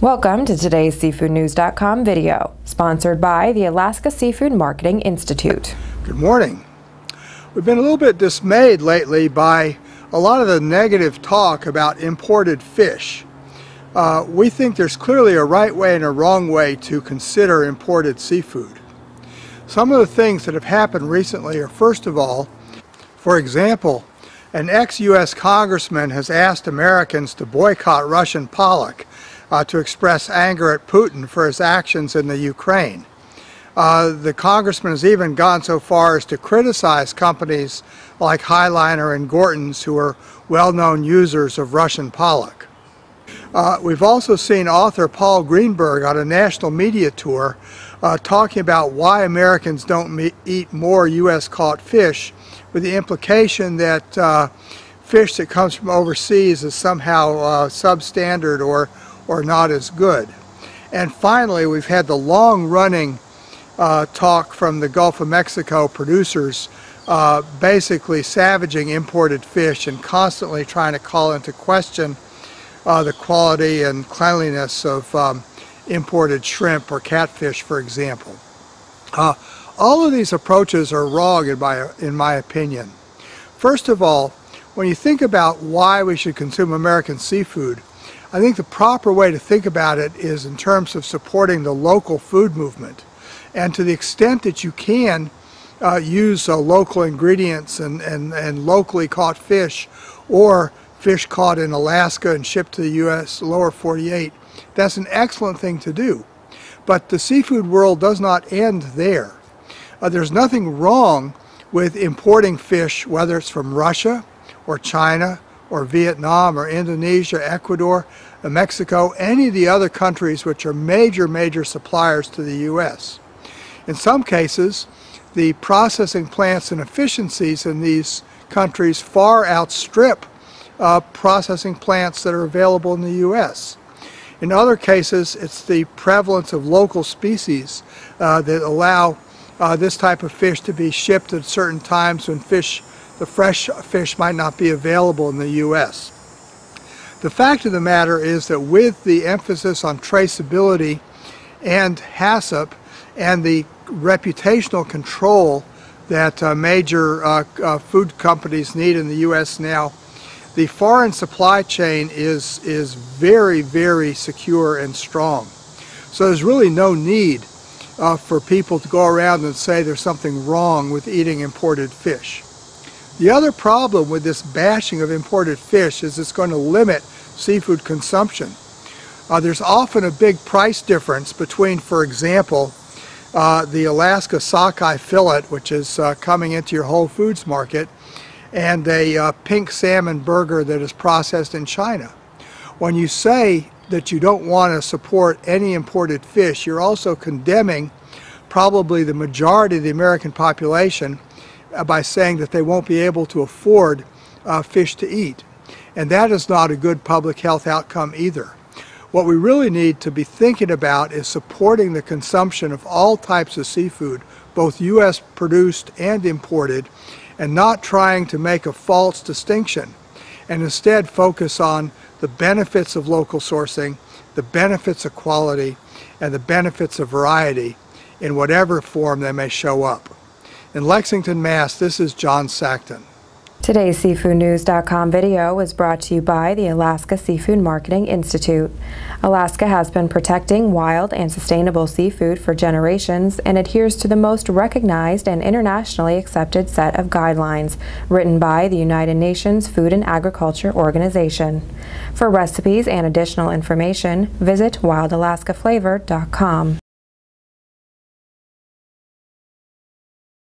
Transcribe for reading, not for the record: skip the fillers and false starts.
Welcome to today's SeafoodNews.com video, sponsored by the Alaska Seafood Marketing Institute. Good morning. We've been a little bit dismayed lately by a lot of the negative talk about imported fish. We think there's clearly a right way and a wrong way to consider imported seafood. Some of the things that have happened recently are, first of all, for example, an ex-U.S. congressman has asked Americans to boycott Russian pollock to express anger at Putin for his actions in the Ukraine. The congressman has even gone so far as to criticize companies like Highliner and Gorton's, who are well-known users of Russian pollock. We've also seen author Paul Greenberg on a national media tour talking about why Americans don't eat more U.S. caught fish, with the implication that fish that comes from overseas is somehow substandard or not as good. And finally, we've had the long-running talk from the Gulf of Mexico producers basically savaging imported fish and constantly trying to call into question the quality and cleanliness of imported shrimp or catfish, for example. All of these approaches are wrong in my opinion. First of all, when you think about why we should consume American seafood, I think the proper way to think about it is in terms of supporting the local food movement. And to the extent that you can use local ingredients and locally caught fish, or fish caught in Alaska and shipped to the U.S. lower 48, that's an excellent thing to do. But the seafood world does not end there. There's nothing wrong with importing fish, whether it's from Russia or China or Vietnam or Indonesia, Ecuador, Mexico, any of the other countries which are major suppliers to the U.S. In some cases, the processing plants and efficiencies in these countries far outstrip processing plants that are available in the U.S. In other cases, it's the prevalence of local species that allow this type of fish to be shipped at certain times when the fresh fish might not be available in the U.S. The fact of the matter is that with the emphasis on traceability and HACCP and the reputational control that major food companies need in the U.S. now, the foreign supply chain is very secure and strong. So there's really no need for people to go around and say there's something wrong with eating imported fish. The other problem with this bashing of imported fish is it's going to limit seafood consumption. There's often a big price difference between, for example, the Alaska sockeye fillet, which is coming into your Whole Foods market, and a pink salmon burger that is processed in China. When you say that you don't want to support any imported fish, you're also condemning probably the majority of the American population by saying that they won't be able to afford fish to eat. And that is not a good public health outcome either. What we really need to be thinking about is supporting the consumption of all types of seafood, both U.S. produced and imported, and not trying to make a false distinction, and instead focus on the benefits of local sourcing, the benefits of quality, and the benefits of variety in whatever form they may show up. In Lexington, Mass., this is John Sackton. Today's SeafoodNews.com video was brought to you by the Alaska Seafood Marketing Institute. Alaska has been protecting wild and sustainable seafood for generations and adheres to the most recognized and internationally accepted set of guidelines written by the United Nations Food and Agriculture Organization. For recipes and additional information, visit wildalaskaflavor.com.